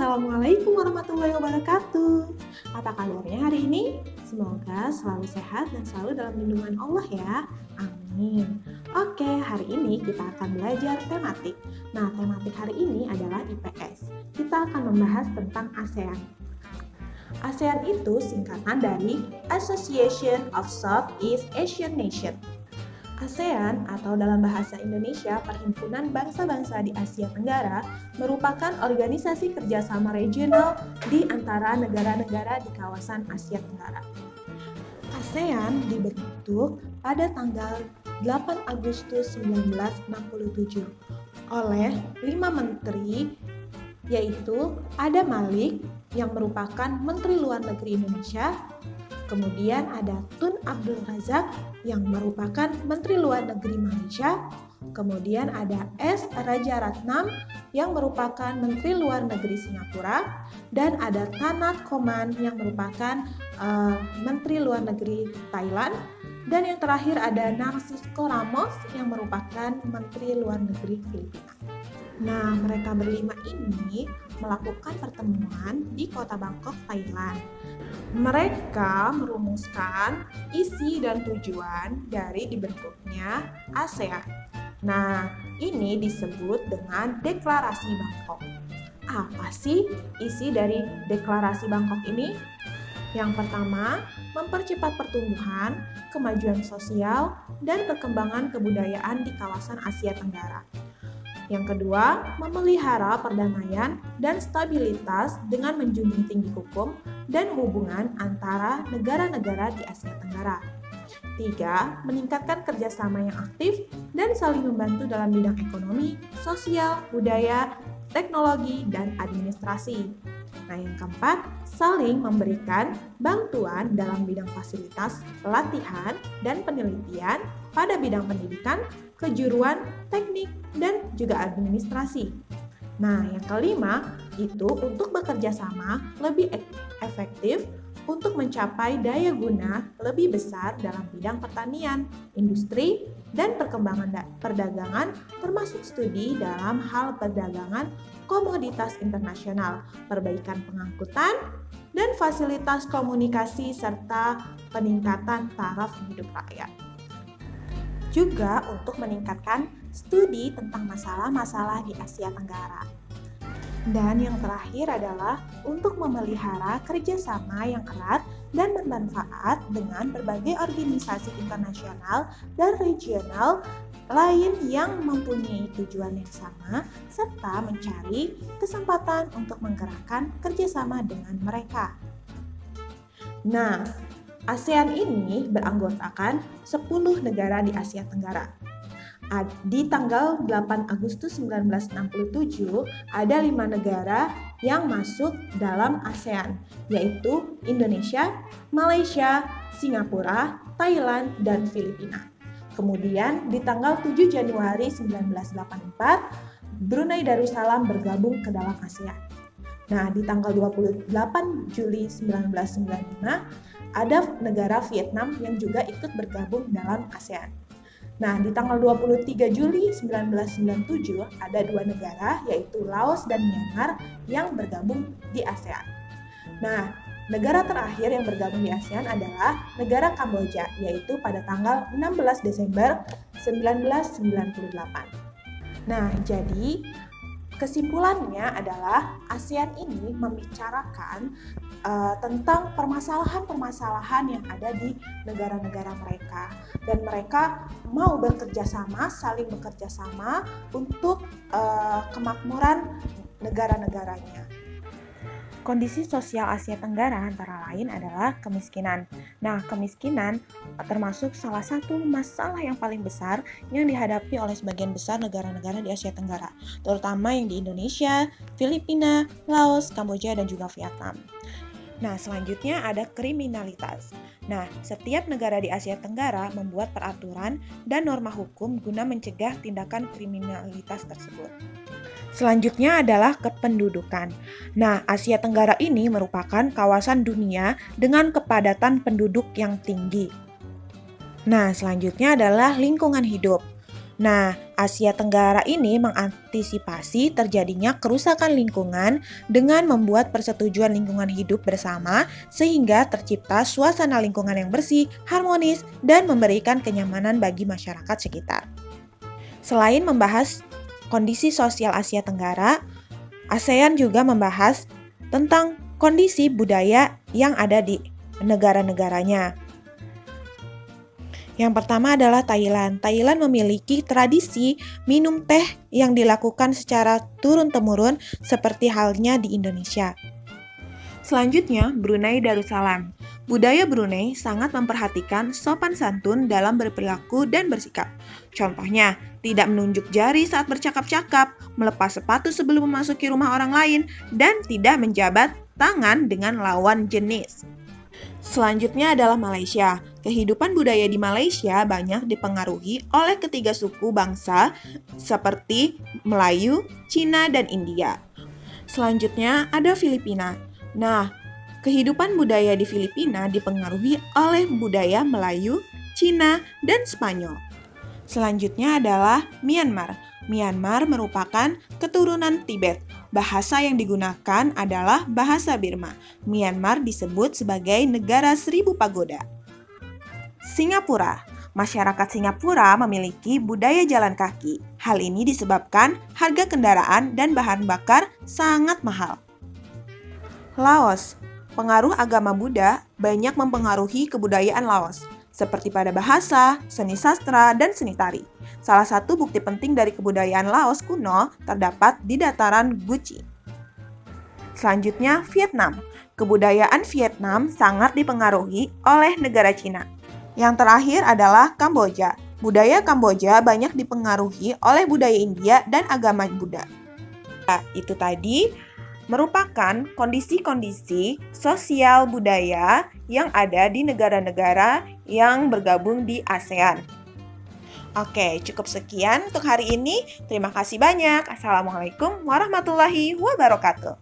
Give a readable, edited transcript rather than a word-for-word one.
Assalamualaikum warahmatullahi wabarakatuh. Apa kabarnya hari ini? Semoga selalu sehat dan selalu dalam lindungan Allah ya. Amin. Oke, hari ini kita akan belajar tematik. Nah, tematik hari ini adalah IPS. Kita akan membahas tentang ASEAN. ASEAN itu singkatan dari Association of Southeast Asian Nations. ASEAN atau dalam bahasa Indonesia Perhimpunan Bangsa-Bangsa di Asia Tenggara merupakan organisasi kerjasama regional di antara negara-negara di kawasan Asia Tenggara. ASEAN dibentuk pada tanggal 8 Agustus 1967 oleh 5 menteri, yaitu Adam Malik yang merupakan Menteri Luar Negeri Indonesia, kemudian ada Tun Abdul Razak yang merupakan Menteri Luar Negeri Malaysia, kemudian ada S. Rajaratnam yang merupakan Menteri Luar Negeri Singapura, dan ada Thanat Khoman yang merupakan Menteri Luar Negeri Thailand, dan yang terakhir ada Narcisco Ramos yang merupakan Menteri Luar Negeri Filipina. Nah, mereka berlima ini melakukan pertemuan di kota Bangkok, Thailand. Mereka merumuskan isi dan tujuan dari dibentuknya ASEAN. Nah, ini disebut dengan Deklarasi Bangkok. Apa sih isi dari Deklarasi Bangkok ini? Yang pertama, mempercepat pertumbuhan, kemajuan sosial, dan perkembangan kebudayaan di kawasan Asia Tenggara. Yang kedua, memelihara perdamaian dan stabilitas dengan menjunjung tinggi hukum dan hubungan antara negara-negara di Asia Tenggara. Tiga, meningkatkan kerjasama yang aktif dan saling membantu dalam bidang ekonomi, sosial, budaya, teknologi, dan administrasi. Nah, yang keempat, saling memberikan bantuan dalam bidang fasilitas, pelatihan, dan penelitian pada bidang pendidikan, kejuruan, teknik, dan juga administrasi. Nah, yang kelima itu untuk bekerja sama lebih efektif untuk mencapai daya guna lebih besar dalam bidang pertanian, industri, dan perkembangan perdagangan, termasuk studi dalam hal perdagangan komoditas internasional, perbaikan pengangkutan, dan fasilitas komunikasi serta peningkatan taraf hidup rakyat. Juga untuk meningkatkan studi tentang masalah-masalah di Asia Tenggara. Dan yang terakhir adalah untuk memelihara kerjasama yang erat dan bermanfaat dengan berbagai organisasi internasional dan regional lain yang mempunyai tujuan yang sama, serta mencari kesempatan untuk menggerakkan kerjasama dengan mereka. Nah, ASEAN ini beranggotakan 10 negara di Asia Tenggara. Di tanggal 8 Agustus 1967, ada 5 negara yang masuk dalam ASEAN, yaitu Indonesia, Malaysia, Singapura, Thailand, dan Filipina. Kemudian di tanggal 7 Januari 1984, Brunei Darussalam bergabung ke dalam ASEAN. Nah, di tanggal 28 Juli 1995, ada negara Vietnam yang juga ikut bergabung dalam ASEAN. Nah, di tanggal 23 Juli 1997 ada 2 negara yaitu Laos dan Myanmar yang bergabung di ASEAN. Nah, negara terakhir yang bergabung di ASEAN adalah negara Kamboja, yaitu pada tanggal 16 Desember 1998. Nah, jadi kesimpulannya adalah ASEAN ini membicarakan tentang permasalahan-permasalahan yang ada di negara-negara mereka, dan mereka mau bekerja sama, saling bekerja sama untuk kemakmuran negara-negaranya. Kondisi sosial Asia Tenggara antara lain adalah kemiskinan. Nah, kemiskinan termasuk salah satu masalah yang paling besar yang dihadapi oleh sebagian besar negara-negara di Asia Tenggara, terutama yang di Indonesia, Filipina, Laos, Kamboja, dan juga Vietnam. Nah, selanjutnya ada kriminalitas. Nah, setiap negara di Asia Tenggara membuat peraturan dan norma hukum guna mencegah tindakan kriminalitas tersebut. Selanjutnya adalah kependudukan. Nah, Asia Tenggara ini merupakan kawasan dunia dengan kepadatan penduduk yang tinggi. Nah, selanjutnya adalah lingkungan hidup. Nah, Asia Tenggara ini mengantisipasi terjadinya kerusakan lingkungan dengan membuat persetujuan lingkungan hidup bersama sehingga tercipta suasana lingkungan yang bersih, harmonis, dan memberikan kenyamanan bagi masyarakat sekitar. Selain membahas kondisi sosial Asia Tenggara, ASEAN juga membahas tentang kondisi budaya yang ada di negara-negaranya. Yang pertama adalah Thailand. Thailand memiliki tradisi minum teh yang dilakukan secara turun-temurun seperti halnya di Indonesia. Selanjutnya, Brunei Darussalam. Budaya Brunei sangat memperhatikan sopan santun dalam berperilaku dan bersikap. Contohnya, tidak menunjuk jari saat bercakap-cakap, melepas sepatu sebelum memasuki rumah orang lain, dan tidak menjabat tangan dengan lawan jenis. Selanjutnya adalah Malaysia. Kehidupan budaya di Malaysia banyak dipengaruhi oleh ketiga suku bangsa seperti Melayu, Cina, dan India. Selanjutnya ada Filipina. Nah, kehidupan budaya di Filipina dipengaruhi oleh budaya Melayu, Cina, dan Spanyol. Selanjutnya adalah Myanmar. Myanmar merupakan keturunan Tibet. Bahasa yang digunakan adalah bahasa Burma. Myanmar disebut sebagai negara 1000 pagoda. Singapura. Masyarakat Singapura memiliki budaya jalan kaki. Hal ini disebabkan harga kendaraan dan bahan bakar sangat mahal. Laos. Pengaruh agama Buddha banyak mempengaruhi kebudayaan Laos, seperti pada bahasa, seni sastra, dan seni tari. Salah satu bukti penting dari kebudayaan Laos kuno terdapat di dataran Guci. Selanjutnya, Vietnam. Kebudayaan Vietnam sangat dipengaruhi oleh negara Cina. Yang terakhir adalah Kamboja. Budaya Kamboja banyak dipengaruhi oleh budaya India dan agama Buddha. Nah, itu tadi merupakan kondisi-kondisi sosial budaya yang ada di negara-negara yang bergabung di ASEAN. Oke, cukup sekian untuk hari ini. Terima kasih banyak. Assalamualaikum warahmatullahi wabarakatuh.